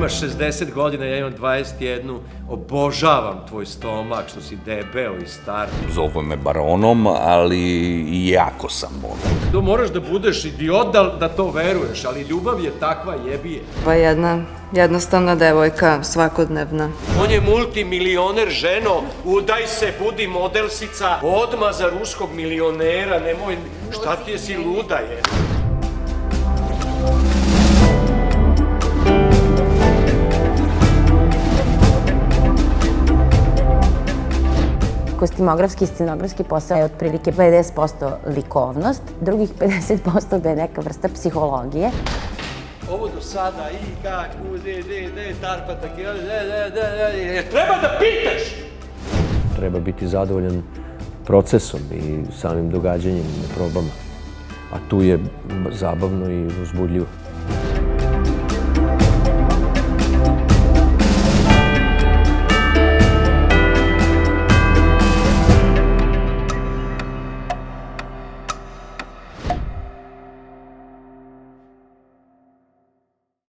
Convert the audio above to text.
imaš 60 godina, ja imam 21, obožavam tvoj stomak, što si debeo i star. Zovu me baronom, ali i jako sam bogat. To moraš da budeš idiot da to veruješ, ali ljubav je takva, jebi je. Pa jedna jednostavna devojka, svakodnevna. On je multimilioner, ženo, udaj se, budi modelsica, odmah za ruskog milionera, nemoj, šta ti je, si luda je. Kostimografski i scenografski posao je otprilike 50% likovnost, drugih 50% da je neka vrsta psihologije. Ovo do sada, i kako, tarpa, tako, treba da pitaš! Treba biti zadovoljan procesom i samim događanjem na probama. A tu je zabavno i uzbudljivo.